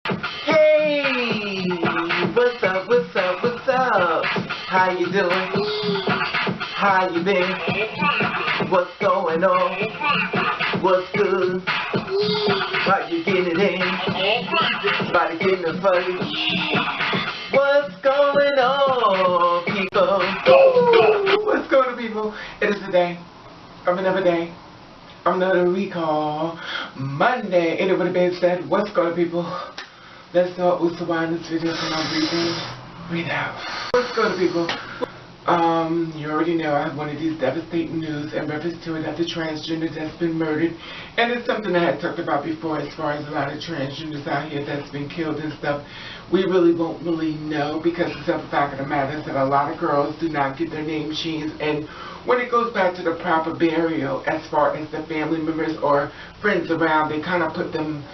Hey! What's up, what's up, what's up? How you doing? How you been? What's going on? What's good? How you getting it in? Body getting it funny? What's going on, people? What's going on, people? It is a day. Another day. Another recall. Monday. And it would have been said, what's going on, people? Let's start with the in this video. Come on, breathe in, breathe out. What's going on, people? You already know I have one of these devastating news in reference to another transgender that's been murdered. And it's something I had talked about before as far as a lot of transgenders out here that's been killed and stuff. We really won't really know because the simple fact of the matter is that a lot of girls do not get their name changed. And when it goes back to the proper burial, as far as the family members or friends around, they kind of put them,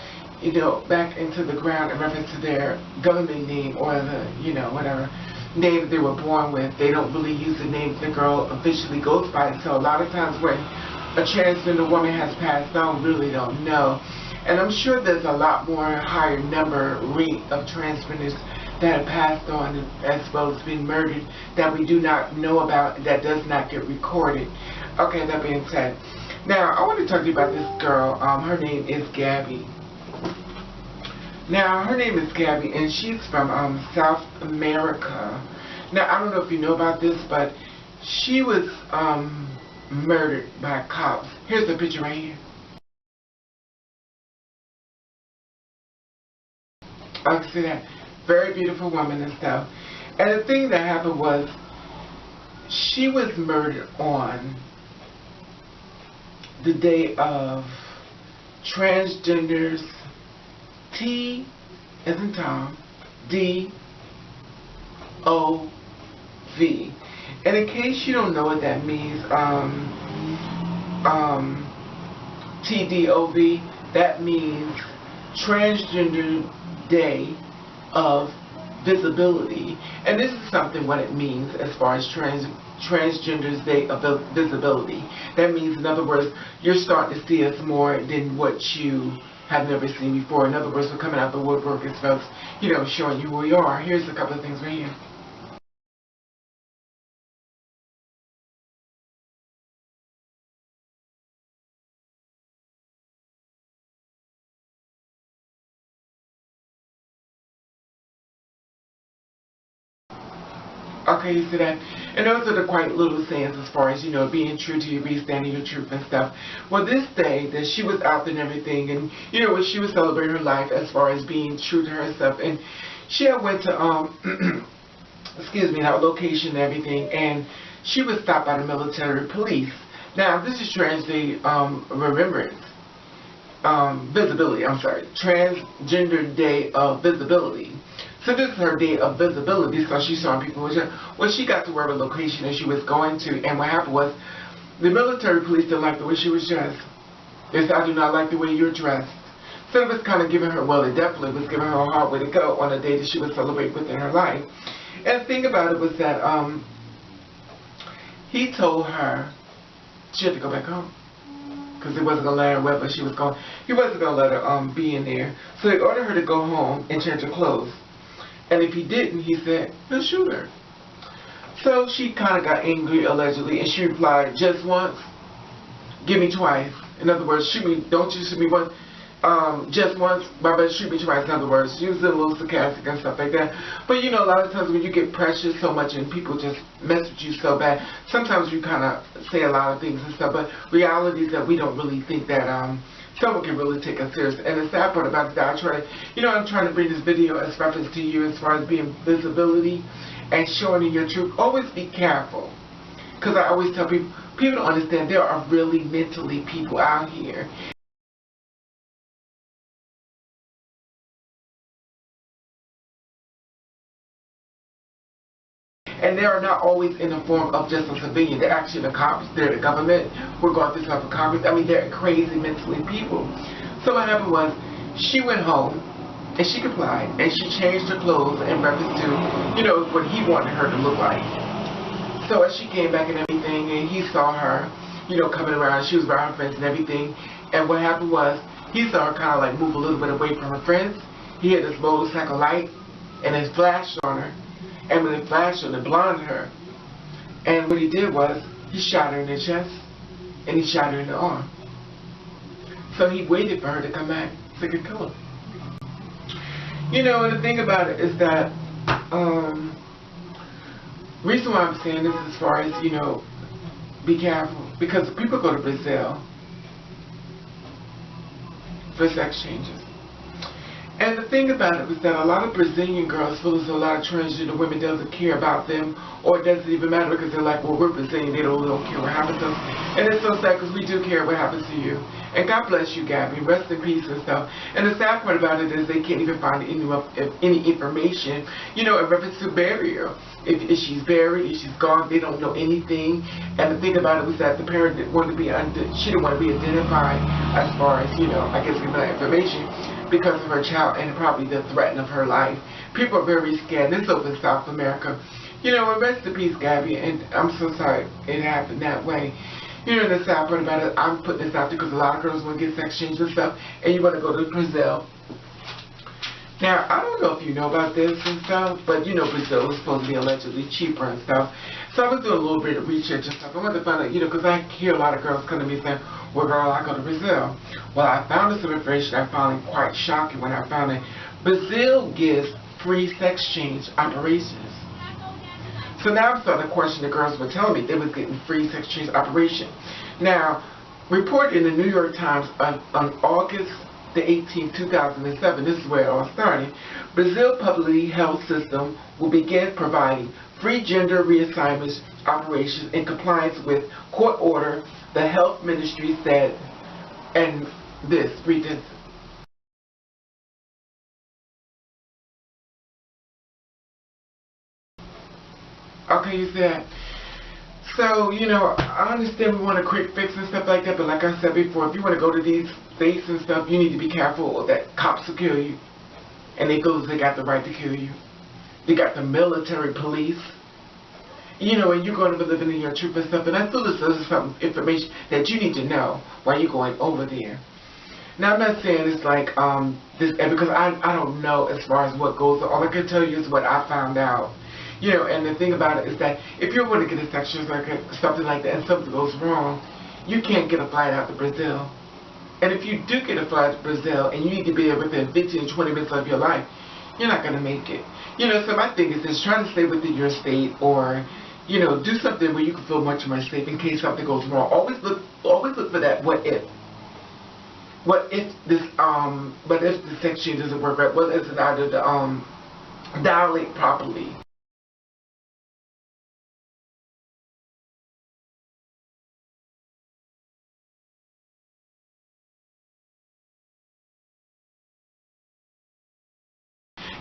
you know, back into the ground in reference to their government name or the, you know, whatever name that they were born with. They don't really use the name the girl officially goes by. So a lot of times when a transgender woman has passed on, we really don't know. And I'm sure there's a lot more higher rate of transgenders that have passed on as well as being murdered that we do not know about, that does not get recorded. Okay, that being said, now I want to talk to you about this girl. Her name is Gaby. Now, her name is Gaby, and she's from South America. Now, I don't know if you know about this, but she was murdered by cops. Here's the picture right here. I can see that. Very beautiful woman and stuff. And the thing that happened was, she was murdered on the day of transgenders T as in Tom, D-O-V. And in case you don't know what that means, TDOV, that means Transgender Day of Visibility. And this is something what it means as far as Transgender's Day of Visibility. That means, in other words, you're starting to see us more than what you have never seen before. In other words, we're coming out the woodwork as folks, you know, showing you who we are. Here's a couple of things right here. Okay, you see that? And those are the quite little sayings as far as, you know, being true to your being, standing your truth and stuff. Well, this day that she was out there and everything, and, you know, when she was celebrating her life as far as being true to herself, and she had went to, excuse me, her location and everything, and she was stopped by the military police. Now, this is Trans Day Remembrance, Visibility, I'm sorry, Transgender Day of Visibility. So this is her day of visibility, so she saw people. Well, she got to wherever location that she was going to, and what happened was, the military police didn't like the way she was dressed. They said, I do not like the way you're dressed. So it was kind of giving her, well, it definitely was giving her a hard way to go on a day that she was celebrating within her life. And the thing about it was that he told her she had to go back home, because he wasn't going to let her wherever she was going. He wasn't going to let her be in there. So they ordered her to go home and change her clothes. And if he didn't, he said, he'll shoot her. So she kind of got angry, allegedly, and she replied, just once, give me twice. In other words, shoot me, don't you shoot me once, just once, but shoot me twice. In other words, she was a little sarcastic and stuff like that. But, you know, a lot of times when you get pressured so much and people just mess with you so bad, sometimes you kind of say a lot of things and stuff, but reality is that we don't really think that, someone can really take us serious. And the sad part about it is that I'm trying to bring this video as reference to you as far as being visibility and showing you your truth. Always be careful. Because I always tell people, people don't understand there are really mentally people out here. And they are not always in the form of just a civilian. They're actually the cops. They're the government. We're going through stuff for Congress. I mean, they're crazy mentally people. So what happened was, she went home, and she complied, and she changed her clothes in reference to, you know, what he wanted her to look like. So as she came back and everything, and he saw her, you know, coming around, she was around her friends and everything, and what happened was, he saw her kind of like move a little bit away from her friends. he had this motorcycle light, and it flashed on her. And when it flashed on her, it blinded her. And what he did was, he shot her in the chest, and he shot her in the arm. So he waited for her to come back so he could kill her. You know, and the thing about it is that, reason why I'm saying this as far as, you know, be careful, because people go to Brazil for sex changes. And the thing about it was that a lot of Brazilian girls feel as though a lot of transgender women doesn't care about them, or it doesn't even matter because they're like, well, we're Brazilian, they don't care what happens to us. And it's so sad because we do care what happens to you. And God bless you, Gaby. Rest in peace and stuff. And the sad part about it is they can't even find any information, you know, in reference to burial. If she's buried, if she's gone, they don't know anything. And the thing about it was that the parent didn't want to be, she didn't want to be identified as far as, you know, I guess giving that information, because of her child and probably the threat of her life. People are very scared. This over in South America. You know, and rest in peace, Gaby, and I'm so sorry it happened that way. You know, the sad part about it, I'm putting this out there because a lot of girls want to get sex change and stuff, and you want to go to Brazil. Now, I don't know if you know about this and stuff, but you know Brazil is supposed to be allegedly cheaper and stuff. So I was doing a little bit of research and stuff. I wanted to find out, you know, because I hear a lot of girls come to me saying, well, girl, I go to Brazil. Well, I found some information I found quite shocking when I found it. Brazil gives free sex change operations. So now I'm starting to question the girls were telling me they was getting free sex change operation. Now, reported in the New York Times on August the 18th, 2007, this is where it all started, Brazil publicly health system will begin providing free gender reassignment operations in compliance with court order, the health ministry said, and read this. Okay, you said, so, you know, I understand we want a quick fix and stuff like that, but like I said before, if you want to go to these states and stuff, you need to be careful that cops will kill you. And they got the right to kill you. They got the military police. You know, and you're going to be living in your truth and stuff, and I feel this is some information that you need to know while you're going over there. Now, I'm not saying it's like, this, because I don't know as far as what goes on. All I can tell you is what I found out. You know, and the thing about it is that if you're going to get a sex change like something like that and something goes wrong, you can't get a flight out to Brazil. And if you do get a flight to Brazil and you need to be there within 15 to 20 minutes of your life, you're not going to make it. You know, so my thing is just try to stay within your state, or, you know, do something where you can feel much more safe in case something goes wrong. Always look for that what if. What if the sex change doesn't work right? What if it's either the dilate properly?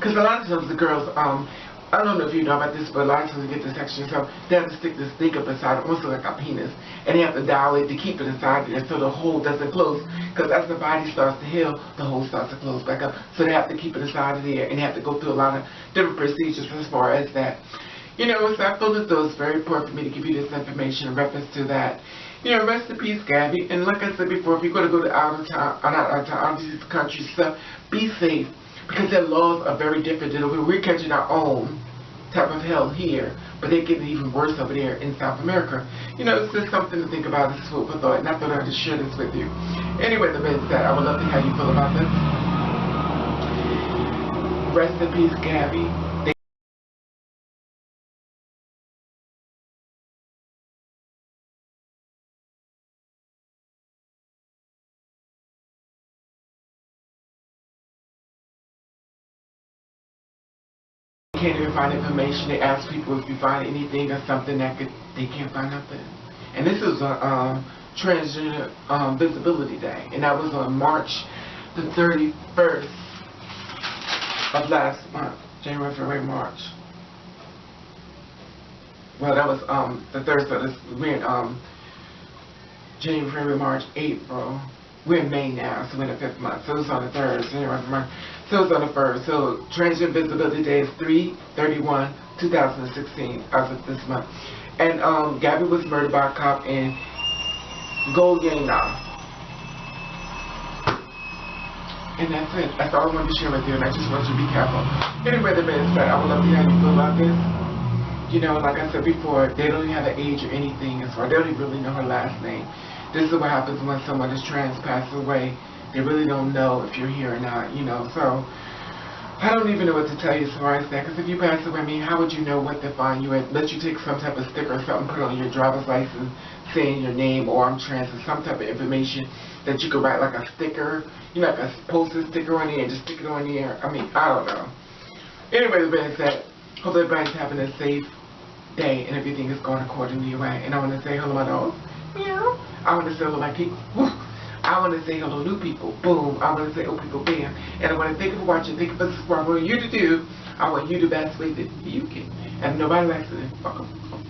Because a lot of times the girls, I don't know if you know about this, but a lot of times they get this sex change, so they have to stick this thing up inside, almost like a penis, and they have to dilate to keep it inside there so the hole doesn't close. Because as the body starts to heal, the hole starts to close back up. So they have to keep it inside of there, and they have to go through a lot of different procedures as far as that. You know, so I feel as though it's very important for me to give you this information in reference to that. You know, rest in peace, Gaby. And like I said before, if you're going to go to out of town, out of these countries, stuff, be safe. Because their laws are very different. We're catching our own type of hell here, but they're getting even worse over there in South America. You know, it's just something to think about. This is food for thought, and I thought I'd just share this with you. Anyway, the being said, I would love to hear how you feel about this. Rest in peace, Gaby. Can't even find information. They ask people if you find anything or something they can't find nothing. And this is a Transgender Visibility Day, and that was on March the 31st of last month, January, February, March. Well, that was the third, so we're in January, February, March, April. We're in May now, so we're in the 5th month. So it was on the 3rd, January, March. So it was on the 1st. So Transgender Visibility Day is 3/31/2016, as of this month. And Gaby was murdered by a cop in Goiânia. And that's it. That's all I wanted to share with you, and I just want you to be careful. Anyway, the man said, I would love to hear how you feel about this. You know, like I said before, they don't even have an age or anything as far. They don't even really know her last name. This is what happens when someone is trans, passes away. They really don't know if you're here or not, you know. So, I don't even know what to tell you as far as that. Because if you pass away, I mean, how would you know what to find you at? Let you take some type of sticker or something, put it on your driver's license, saying your name or I'm trans, or some type of information that you could write like a sticker, you know, like a post-it sticker on there and just stick it on there. I mean, I don't know. Anyway, the being said, hope everybody's having a safe day and everything is going according to your way. And I want to say hello, my dog. Meow. I want to say hello, my people. Woo. I want to say hello, new people. Boom. I want to say old people, bam. And I want to thank you for watching. Thank you for subscribing. What I want you to do, I want you the best way that you can. And if nobody likes it, then fuck them.